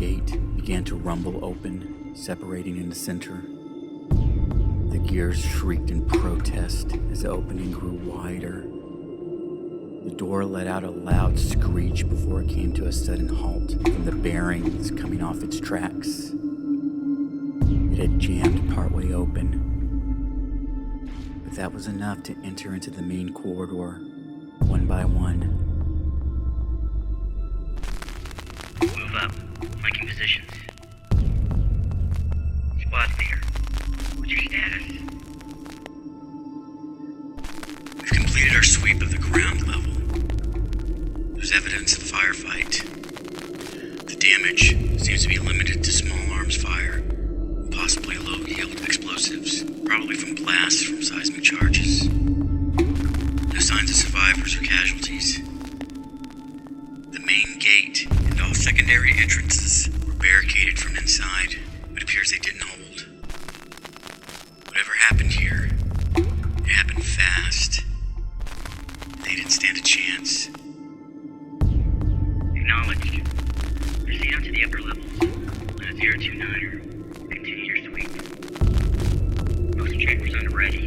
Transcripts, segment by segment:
gate began to rumble open, separating in the center. The gears shrieked in protest as the opening grew wider. The door let out a loud screech before it came to a sudden halt from the bearings coming off its tracks. It had jammed partway open, but that was enough to enter into the main corridor, one by one. Move up. Flanking positions. Squad leader. What's your status? We've completed our sweep of the ground level. There's evidence of a firefight. The damage seems to be limited to small arms fire, possibly low-yield explosives, probably from blasts from seismic charges. No signs of survivors or casualties. The main gate and all secondary entrances were barricaded from inside, but it appears they didn't hold. Whatever happened here, it happened fast. They didn't stand a chance. Acknowledged. Proceed onto the upper levels. On a 029er. Continue your sweep. Motion trackers on ready.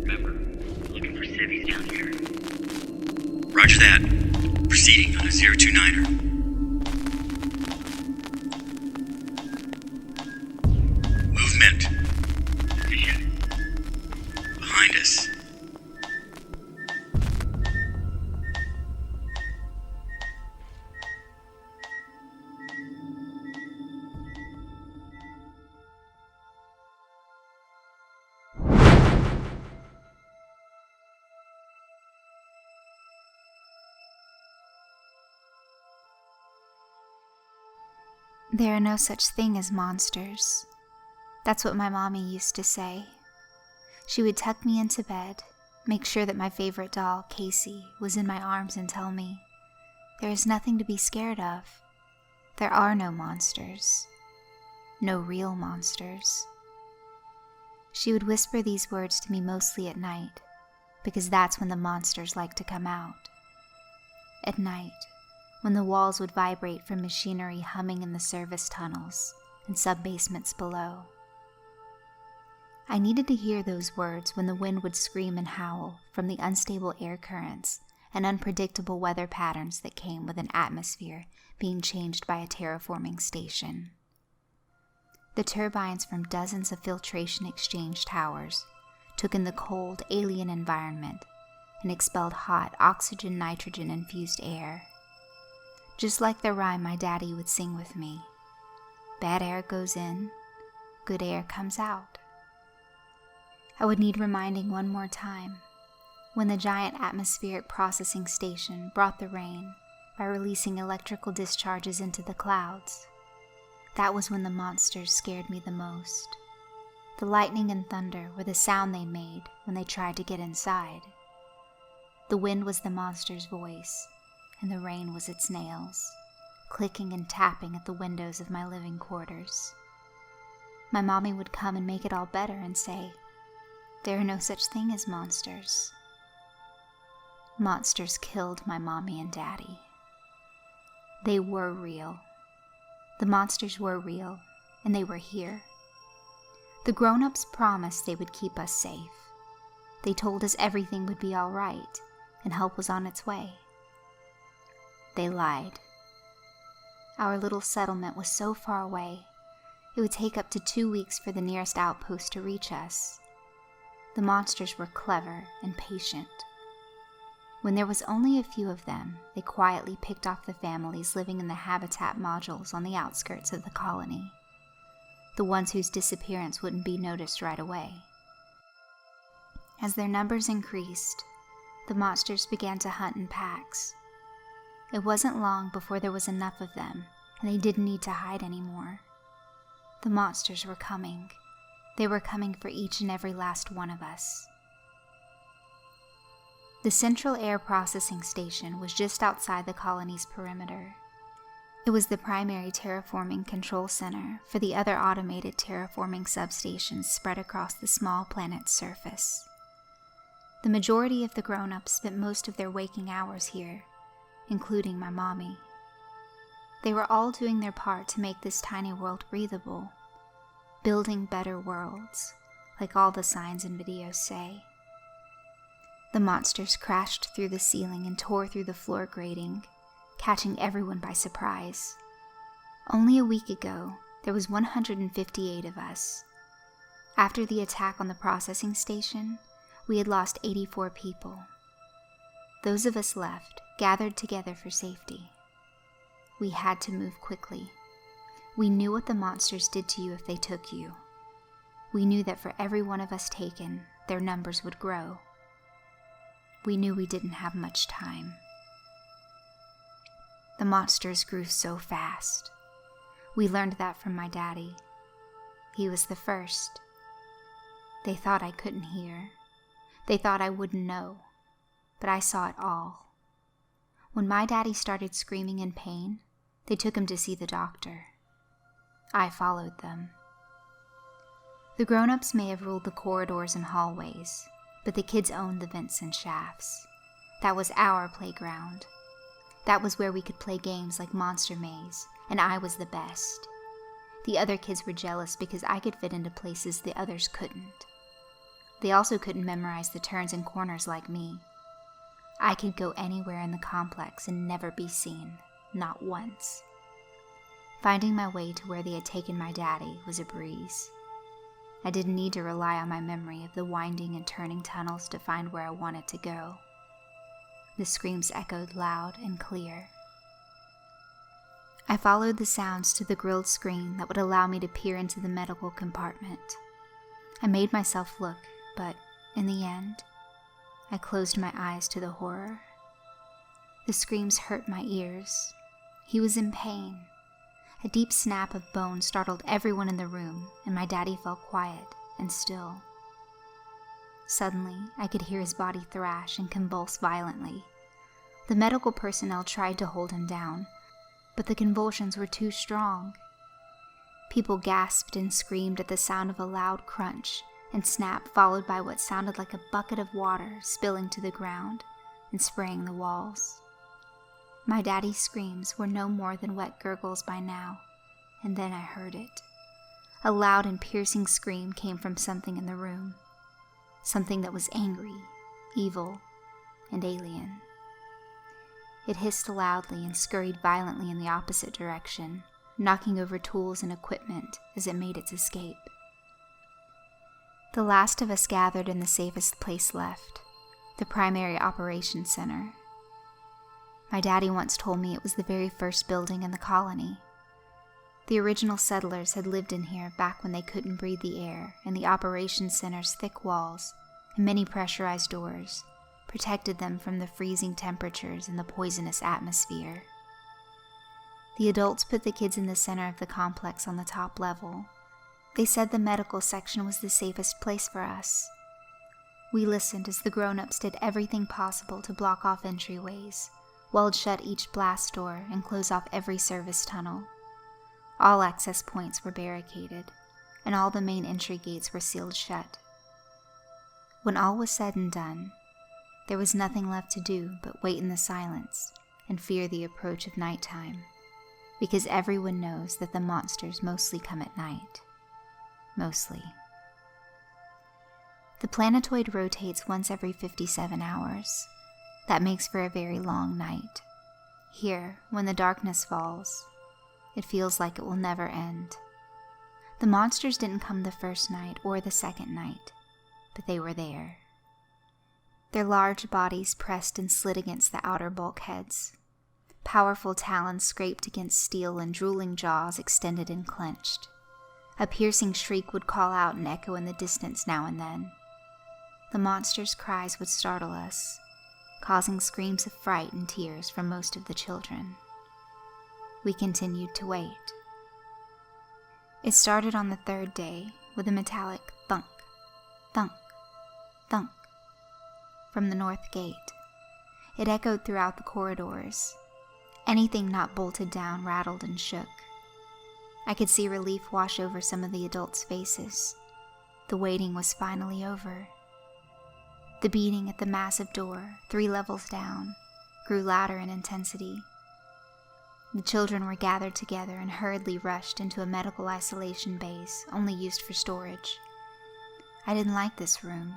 Remember, we're looking for civvies down here. Roger that. Proceeding on a 029er. Movement. Position. Behind us. There are no such thing as monsters. That's what my mommy used to say. She would tuck me into bed, make sure that my favorite doll, Casey, was in my arms and tell me, "There is nothing to be scared of. There are no monsters. No real monsters." She would whisper these words to me mostly at night, because that's when the monsters like to come out. At night, when the walls would vibrate from machinery humming in the service tunnels and sub-basements below. I needed to hear those words when the wind would scream and howl from the unstable air currents and unpredictable weather patterns that came with an atmosphere being changed by a terraforming station. The turbines from dozens of filtration exchange towers took in the cold, alien environment and expelled hot, oxygen-nitrogen-infused air. Just like the rhyme my daddy would sing with me. Bad air goes in, good air comes out. I would need reminding one more time, when the giant atmospheric processing station brought the rain by releasing electrical discharges into the clouds. That was when the monsters scared me the most. The lightning and thunder were the sound they made when they tried to get inside. The wind was the monster's voice, and the rain was its nails, clicking and tapping at the windows of my living quarters. My mommy would come and make it all better and say, "There are no such thing as monsters." Monsters killed my mommy and daddy. They were real. The monsters were real, and they were here. The grown-ups promised they would keep us safe. They told us everything would be all right, and help was on its way. They lied. Our little settlement was so far away, it would take up to 2 weeks for the nearest outpost to reach us. The monsters were clever and patient. When there was only a few of them, they quietly picked off the families living in the habitat modules on the outskirts of the colony, the ones whose disappearance wouldn't be noticed right away. As their numbers increased, the monsters began to hunt in packs. It wasn't long before there was enough of them, and they didn't need to hide anymore. The monsters were coming. They were coming for each and every last one of us. The Central Air Processing Station was just outside the colony's perimeter. It was the primary terraforming control center for the other automated terraforming substations spread across the small planet's surface. The majority of the grown-ups spent most of their waking hours here, including my mommy. They were all doing their part to make this tiny world breathable, building better worlds, like all the signs and videos say. The monsters crashed through the ceiling and tore through the floor grating, catching everyone by surprise. Only a week ago, there was 158 of us. After the attack on the processing station, we had lost 84 people. Those of us left gathered together for safety. We had to move quickly. We knew what the monsters did to you if they took you. We knew that for every one of us taken, their numbers would grow. We knew we didn't have much time. The monsters grew so fast. We learned that from my daddy. He was the first. They thought I couldn't hear. They thought I wouldn't know. But I saw it all. When my daddy started screaming in pain, they took him to see the doctor. I followed them. The grown-ups may have ruled the corridors and hallways, but the kids owned the vents and shafts. That was our playground. That was where we could play games like Monster Maze, and I was the best. The other kids were jealous because I could fit into places the others couldn't. They also couldn't memorize the turns and corners like me. I could go anywhere in the complex and never be seen, not once. Finding my way to where they had taken my daddy was a breeze. I didn't need to rely on my memory of the winding and turning tunnels to find where I wanted to go. The screams echoed loud and clear. I followed the sounds to the grilled screen that would allow me to peer into the medical compartment. I made myself look, but in the end, I closed my eyes to the horror. The screams hurt my ears. He was in pain. A deep snap of bone startled everyone in the room, and my daddy fell quiet and still. Suddenly, I could hear his body thrash and convulse violently. The medical personnel tried to hold him down, but the convulsions were too strong. People gasped and screamed at the sound of a loud crunch and snap, followed by what sounded like a bucket of water spilling to the ground and spraying the walls. My daddy's screams were no more than wet gurgles by now, and then I heard it. A loud and piercing scream came from something in the room. Something that was angry, evil, and alien. It hissed loudly and scurried violently in the opposite direction, knocking over tools and equipment as it made its escape. The last of us gathered in the safest place left, the primary operations center. My daddy once told me it was the very first building in the colony. The original settlers had lived in here back when they couldn't breathe the air, and the operations center's thick walls and many pressurized doors protected them from the freezing temperatures and the poisonous atmosphere. The adults put the kids in the center of the complex on the top level. They said the medical section was the safest place for us. We listened as the grown-ups did everything possible to block off entryways, weld shut each blast door, and close off every service tunnel. All access points were barricaded, and all the main entry gates were sealed shut. When all was said and done, there was nothing left to do but wait in the silence and fear the approach of nighttime, because everyone knows that the monsters mostly come at night. Mostly. The planetoid rotates once every 57 hours. That makes for a very long night. Here, when the darkness falls, it feels like it will never end. The monsters didn't come the first night or the second night, but they were there. Their large bodies pressed and slid against the outer bulkheads. Powerful talons scraped against steel and drooling jaws extended and clenched. A piercing shriek would call out and echo in the distance now and then. The monsters' cries would startle us, causing screams of fright and tears from most of the children. We continued to wait. It started on the third day with a metallic thunk, thunk, thunk from the north gate. It echoed throughout the corridors. Anything not bolted down rattled and shook. I could see relief wash over some of the adults' faces. The waiting was finally over. The beating at the massive door, 3 levels down, grew louder in intensity. The children were gathered together and hurriedly rushed into a medical isolation base only used for storage. I didn't like this room,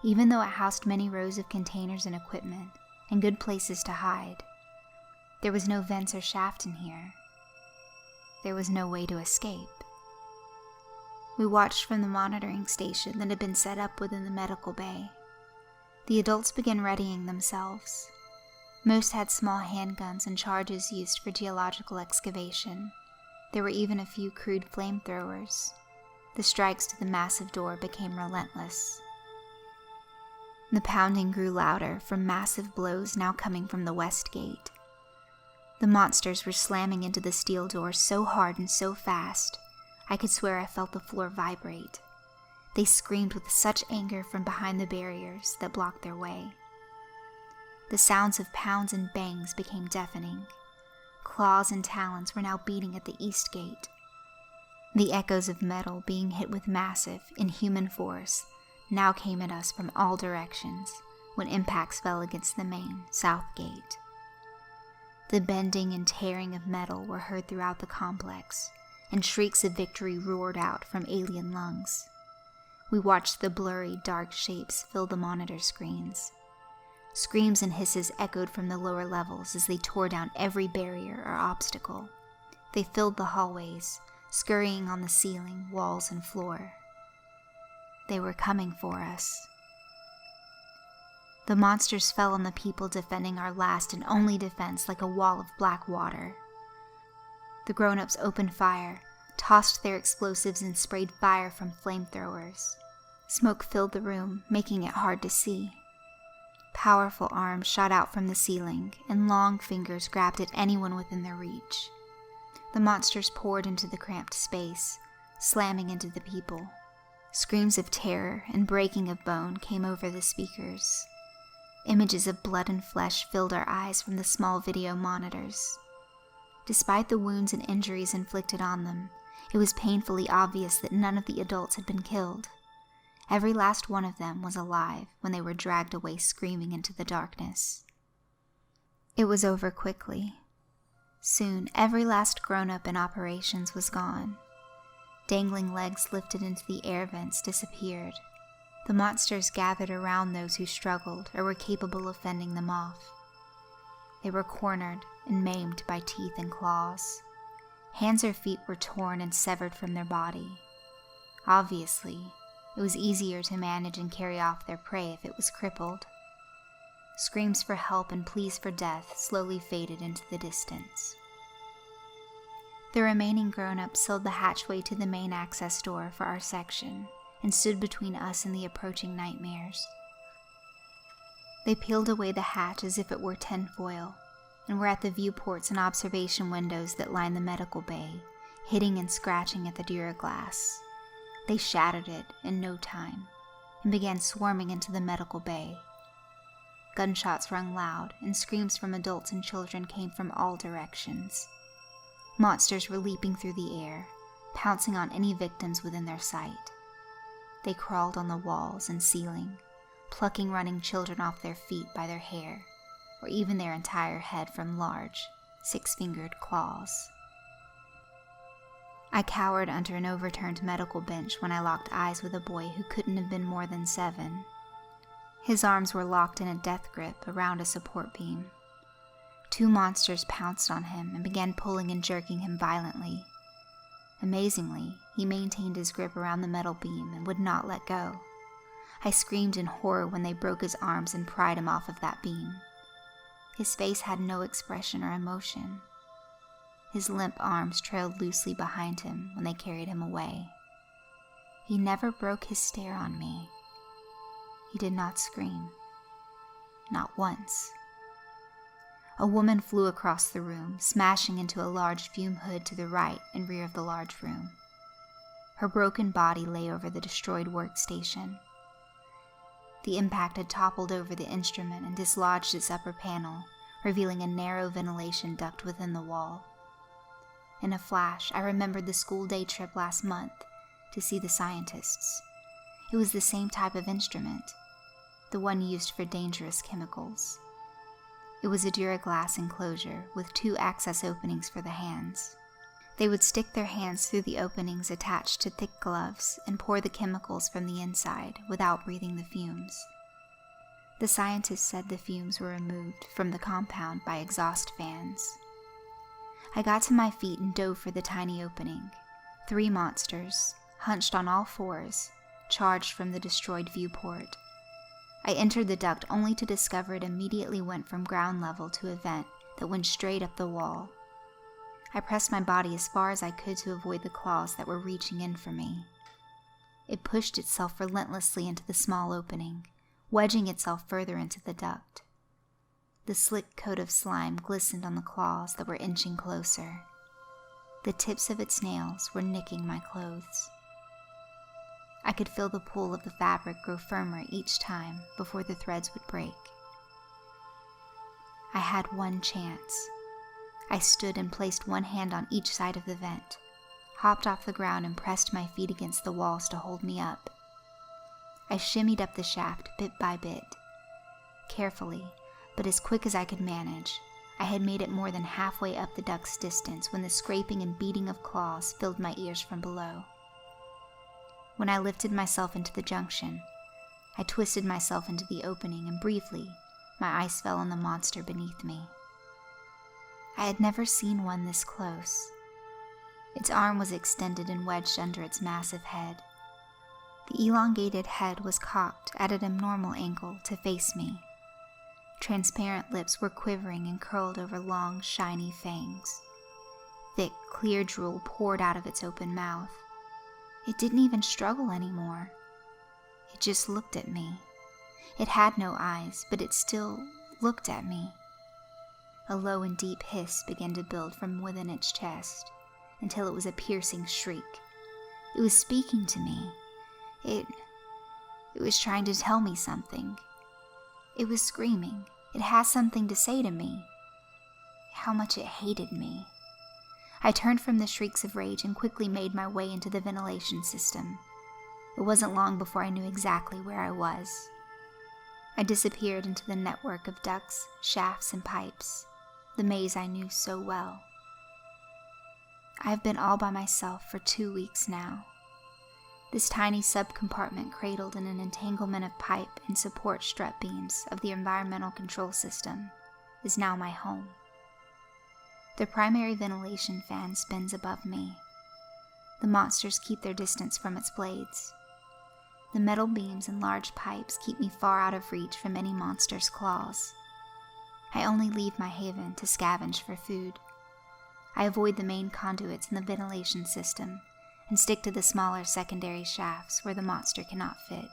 even though it housed many rows of containers and equipment and good places to hide. There was no vents or shaft in here. There was no way to escape. We watched from the monitoring station that had been set up within the medical bay. The adults began readying themselves. Most had small handguns and charges used for geological excavation. There were even a few crude flamethrowers. The strikes to the massive door became relentless. The pounding grew louder from massive blows now coming from the west gate. The monsters were slamming into the steel door so hard and so fast, I could swear I felt the floor vibrate. They screamed with such anger from behind the barriers that blocked their way. The sounds of pounds and bangs became deafening. Claws and talons were now beating at the east gate. The echoes of metal being hit with massive, inhuman force now came at us from all directions when impacts fell against the main, south gate. The bending and tearing of metal were heard throughout the complex, and shrieks of victory roared out from alien lungs. We watched the blurry, dark shapes fill the monitor screens. Screams and hisses echoed from the lower levels as they tore down every barrier or obstacle. They filled the hallways, scurrying on the ceiling, walls, and floor. They were coming for us. The monsters fell on the people defending our last and only defense like a wall of black water. The grown-ups opened fire, tossed their explosives, and sprayed fire from flamethrowers. Smoke filled the room, making it hard to see. Powerful arms shot out from the ceiling, and long fingers grabbed at anyone within their reach. The monsters poured into the cramped space, slamming into the people. Screams of terror and breaking of bone came over the speakers. Images of blood and flesh filled our eyes from the small video monitors. Despite the wounds and injuries inflicted on them, it was painfully obvious that none of the adults had been killed. Every last one of them was alive when they were dragged away screaming into the darkness. It was over quickly. Soon, every last grown-up in operations was gone. Dangling legs lifted into the air vents disappeared. The monsters gathered around those who struggled or were capable of fending them off. They were cornered and maimed by teeth and claws. Hands or feet were torn and severed from their body. Obviously, it was easier to manage and carry off their prey if it was crippled. Screams for help and pleas for death slowly faded into the distance. The remaining grown-ups sealed the hatchway to the main access door for our section and stood between us and the approaching nightmares. They peeled away the hatch as if it were tinfoil, and were at the viewports and observation windows that lined the medical bay, hitting and scratching at the duraglass. They shattered it in no time, and began swarming into the medical bay. Gunshots rung loud, and screams from adults and children came from all directions. Monsters were leaping through the air, pouncing on any victims within their sight. They crawled on the walls and ceiling, plucking running children off their feet by their hair, or even their entire head from large, six-fingered claws. I cowered under an overturned medical bench when I locked eyes with a boy who couldn't have been more than 7. His arms were locked in a death grip around a support beam. 2 monsters pounced on him and began pulling and jerking him violently. Amazingly, he maintained his grip around the metal beam and would not let go. I screamed in horror when they broke his arms and pried him off of that beam. His face had no expression or emotion. His limp arms trailed loosely behind him when they carried him away. He never broke his stare on me. He did not scream. Not once. A woman flew across the room, smashing into a large fume hood to the right and rear of the large room. Her broken body lay over the destroyed workstation. The impact had toppled over the instrument and dislodged its upper panel, revealing a narrow ventilation duct within the wall. In a flash, I remembered the school day trip last month to see the scientists. It was the same type of instrument, the one used for dangerous chemicals. It was a Duraglass enclosure with 2 access openings for the hands. They would stick their hands through the openings attached to thick gloves and pour the chemicals from the inside without breathing the fumes. The scientists said the fumes were removed from the compound by exhaust fans. I got to my feet and dove for the tiny opening. 3 monsters, hunched on all fours, charged from the destroyed viewport. I entered the duct only to discover it immediately went from ground level to a vent that went straight up the wall. I pressed my body as far as I could to avoid the claws that were reaching in for me. It pushed itself relentlessly into the small opening, wedging itself further into the duct. The slick coat of slime glistened on the claws that were inching closer. The tips of its nails were nicking my clothes. I could feel the pull of the fabric grow firmer each time before the threads would break. I had one chance. I stood and placed one hand on each side of the vent, hopped off the ground and pressed my feet against the walls to hold me up. I shimmied up the shaft bit by bit. Carefully, but as quick as I could manage, I had made it more than halfway up the duct's distance when the scraping and beating of claws filled my ears from below. When I lifted myself into the junction, I twisted myself into the opening and briefly, my eyes fell on the monster beneath me. I had never seen one this close. Its arm was extended and wedged under its massive head. The elongated head was cocked at an abnormal angle to face me. Transparent lips were quivering and curled over long, shiny fangs. Thick, clear drool poured out of its open mouth. It didn't even struggle anymore. It just looked at me. It had no eyes, but it still looked at me. A low and deep hiss began to build from within its chest, until it was a piercing shriek. It was speaking to me. It was trying to tell me something. It was screaming. It had something to say to me. How much it hated me. I turned from the shrieks of rage and quickly made my way into the ventilation system. It wasn't long before I knew exactly where I was. I disappeared into the network of ducts, shafts, and pipes, the maze I knew so well. I've been all by myself for 2 weeks now. This tiny subcompartment cradled in an entanglement of pipe and support strut beams of the environmental control system is now my home. The primary ventilation fan spins above me. The monsters keep their distance from its blades. The metal beams and large pipes keep me far out of reach from any monster's claws. I only leave my haven to scavenge for food. I avoid the main conduits in the ventilation system and stick to the smaller secondary shafts where the monster cannot fit.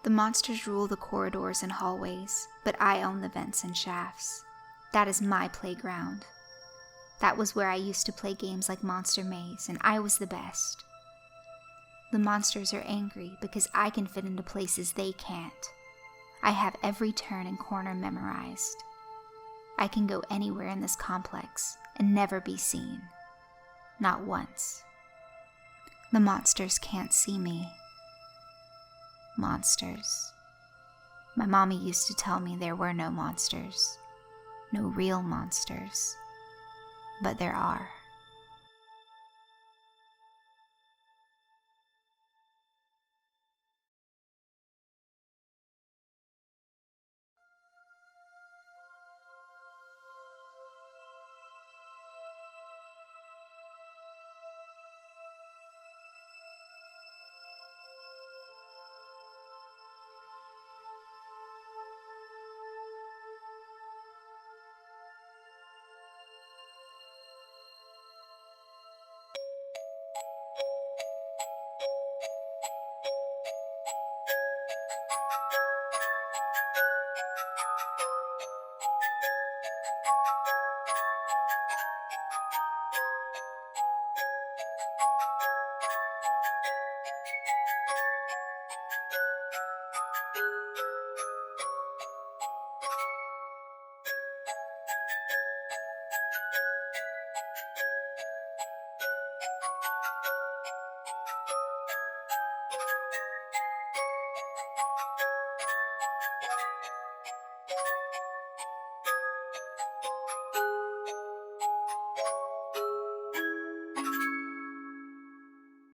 The monsters rule the corridors and hallways, but I own the vents and shafts. That is my playground. That was where I used to play games like Monster Maze, and I was the best. The monsters are angry because I can fit into places they can't. I have every turn and corner memorized. I can go anywhere in this complex and never be seen. Not once. The monsters can't see me. Monsters. My mommy used to tell me there were no monsters. No real monsters. But there are.